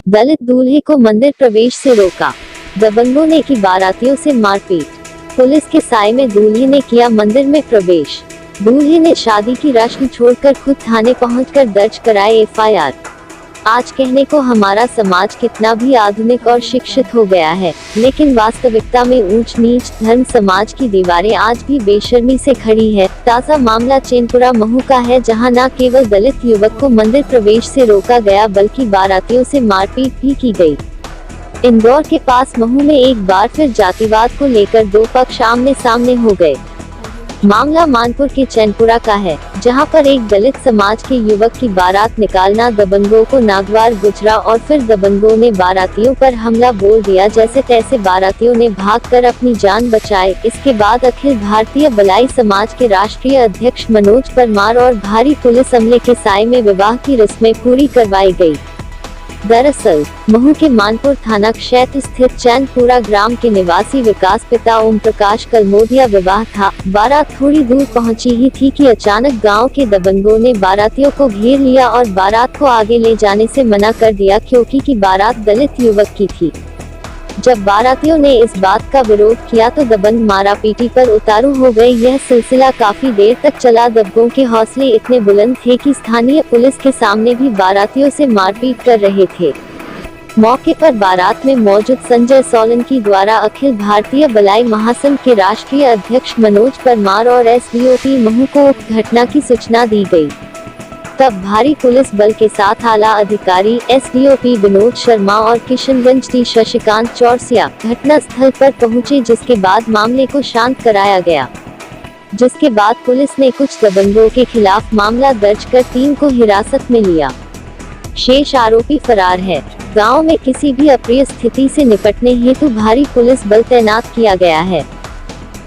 दलित दूल्हे को मंदिर प्रवेश से रोका, दबंगों ने की बारातियों से मारपीट। पुलिस के साए में दूल्हे ने किया मंदिर में प्रवेश। दूल्हे ने शादी की रस्म छोड़कर खुद थाने पहुंचकर दर्ज कराए एफआईआर। आज कहने को हमारा समाज कितना भी आधुनिक और शिक्षित हो गया है, लेकिन वास्तविकता में ऊंच नीच धर्म समाज की दीवारें आज भी बेशर्मी से खड़ी है। ताजा मामला चैनपुरा महू का है, जहां न केवल दलित युवक को मंदिर प्रवेश से रोका गया बल्कि बारातियों से मारपीट भी की गई। इंदौर के पास महू में एक बार फिर जातिवाद को लेकर दो पक्ष आमने सामने हो गए। मामला मानपुर के चैनपुरा का है, जहां पर एक दलित समाज के युवक की बारात निकालना दबंगों को नागवार गुजरा और फिर दबंगों ने बारातियों पर हमला बोल दिया। जैसे तैसे बारातियों ने भागकर अपनी जान बचाई। इसके बाद अखिल भारतीय बलाई समाज के राष्ट्रीय अध्यक्ष मनोज परमार और भारी पुलिस अमले के साए में विवाह की रस्में पूरी करवाई गयी। दरअसल महू के मानपुर थाना क्षेत्र स्थित चैनपुरा ग्राम के निवासी विकास पिता ओम प्रकाश कलमोदिया विवाह था। बारात थोड़ी दूर पहुंची ही थी कि अचानक गांव के दबंगों ने बारातियों को घेर लिया और बारात को आगे ले जाने से मना कर दिया, क्योंकि की बारात दलित युवक की थी। जब बारातियों ने इस बात का विरोध किया तो दबंग मारापीटी पर उतारू हो गए। यह सिलसिला काफी देर तक चला। दबंगों के हौसले इतने बुलंद थे कि स्थानीय पुलिस के सामने भी बारातियों से मारपीट कर रहे थे। मौके पर बारात में मौजूद संजय सोलंकी द्वारा अखिल भारतीय बलाई महासंघ के राष्ट्रीय अध्यक्ष मनोज परमार और एसडीओपी महू को उक्त घटना की सूचना दी गई। तब भारी पुलिस बल के साथ आला अधिकारी एसडीओपी विनोद शर्मा और किशनगंज डी शशिकांत चौरसिया घटना स्थल पर पहुंचे, जिसके बाद मामले को शांत कराया गया। जिसके बाद पुलिस ने कुछ दबंगों के खिलाफ मामला दर्ज कर 3 को हिरासत में लिया। शेष आरोपी फरार है। गांव में किसी भी अप्रिय स्थिति से निपटने हेतु भारी पुलिस बल तैनात किया गया है।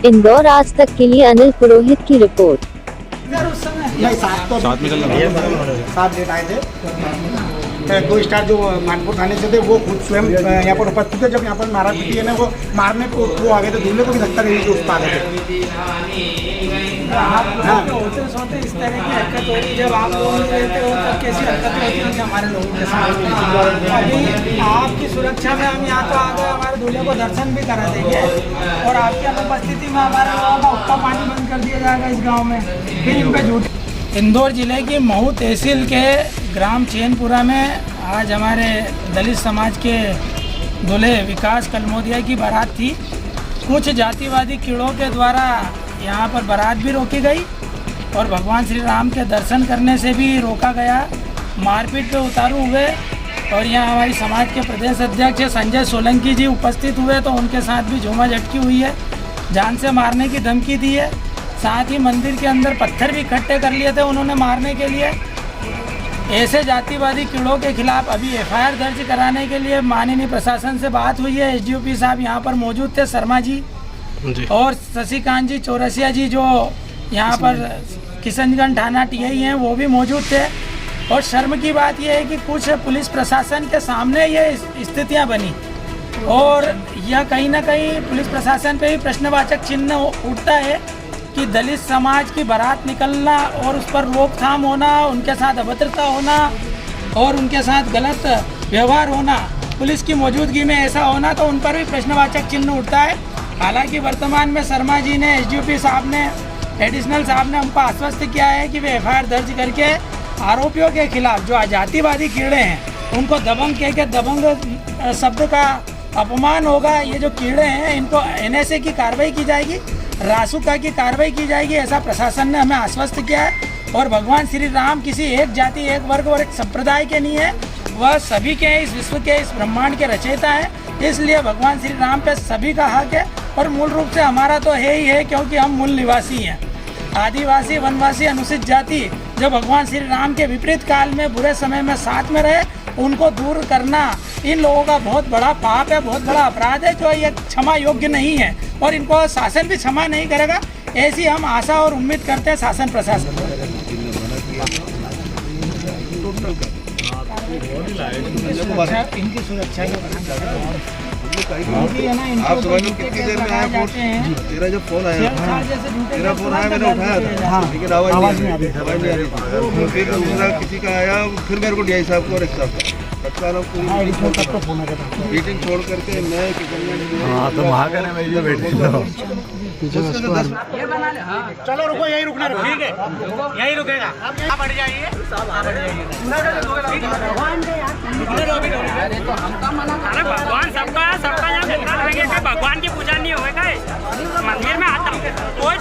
इंदौर आज तक के लिए अनिल पुरोहित की रिपोर्ट। नहीं, साथ डेट आए थे। 2 स्टार जो मानपुर थाने से थे वो खुद स्वयं यहाँ पर उपस्थित थे। जब यहाँ पर मारा पीटी है ना, वो मारने को वो आगे थे, दूल्हे को भी धक्का देने के उस पार थे। होते सोते इस तरह की हरकत हो रही, जब आप लोग रहते हो तब कैसी हरकतें होती हैं हमारे लोगों के साथ। अभी आपकी सुरक्षा में हम यहाँ तो आ गए, हमारे दूल्हे को दर्शन भी करा देंगे और आपकी अनुपस्थिति में हमारे लोगों का उत्ता पानी बंद कर दिया जाएगा इस गाँव में। फिर इन पे झूठ। इंदौर जिले की महू तहसील के ग्राम चैनपुरा में आज हमारे दलित समाज के दूल्हे विकास कलमोदिया की बारात थी। कुछ जातिवादी कीड़ों के द्वारा यहाँ पर बारात भी रोकी गई और भगवान श्री राम के दर्शन करने से भी रोका गया। मारपीट पे उतारू हुए और यहाँ हमारी समाज के प्रदेश अध्यक्ष संजय सोलंकी जी उपस्थित हुए, तो उनके साथ भी झूमा झटकी हुई है। जान से मारने की धमकी दी है। साथ ही मंदिर के अंदर पत्थर भी इकट्ठे कर लिए थे उन्होंने मारने के लिए। ऐसे जातिवादी कीड़ों के खिलाफ अभी एफआईआर दर्ज कराने के लिए माननीय प्रशासन से बात हुई है। एसडीओपी साहब यहाँ पर मौजूद थे, शर्मा जी और शशिकांत जी चौरसिया जी जो यहाँ पर किशनगंज थाना टीआई हैं वो भी मौजूद थे। और शर्म की बात यह है कि कुछ पुलिस प्रशासन के सामने ये स्थितियाँ बनी और यह कहीं ना कहीं पुलिस प्रशासन पे भी प्रश्नवाचक चिन्ह उठता है कि दलित समाज की बारात निकलना और उस पर रोकथाम होना, उनके साथ अभद्रता होना और उनके साथ गलत व्यवहार होना, पुलिस की मौजूदगी में ऐसा होना, तो उन पर भी प्रश्नवाचक चिन्ह उठता है। हालांकि वर्तमान में शर्मा जी ने, एसडीओपी साहब ने, एडिशनल साहब ने हमको आश्वस्त किया है कि वे एफआईआर दर्ज करके आरोपियों के खिलाफ जो जातिवादी कीड़े हैं उनको दबंग कह के, दबंग शब्द का अपमान होगा। ये जो कीड़े हैं इनको एनएसए की कार्रवाई की जाएगी, रासुका की कार्रवाई की जाएगी, ऐसा प्रशासन ने हमें आश्वस्त किया है। और भगवान श्री राम किसी एक जाति, एक वर्ग और एक संप्रदाय के नहीं है, वह सभी के हैं, इस विश्व के, इस ब्रह्मांड के रचयिता है। इसलिए भगवान श्री राम पे सभी का हक है और मूल रूप से हमारा तो है ही है, क्योंकि हम मूल निवासी हैं। आदिवासी, वनवासी, अनुसूचित जाति जो भगवान श्री राम के विपरीत काल में बुरे समय में साथ में रहे, उनको दूर करना इन लोगों का बहुत बड़ा पाप है, बहुत बड़ा अपराध है, जो ये क्षमा योग्य नहीं है और इनको शासन भी क्षमा नहीं करेगा। ऐसी हम आशा और उम्मीद करते हैं शासन प्रशासन। इनकी सुरक्षा आप समझ लो कितनी देर में आया फोन? तेरा जब फोन आया, तेरा फोन आया मैंने उठाया था, लेकिन आवाज़ नहीं आ रही। फिर दूसरा किसी का आया, फिर मेरे को डीआई साहब को और एक साहब का बच्चा लोग पूरी एडिशनल सबको फोन करता मीटिंग छोड़ करके मैं किचन में हाँ तो वहाँ करने में जो बैठे लो चलो रुको यही रुकना ठीक है यही रुकेगा आप यहाँ बढ़ जाइए अरे भगवान सबका यहाँ जिंदा रहेंगे, भगवान की पूजा नहीं होगा मंदिर में आता कोई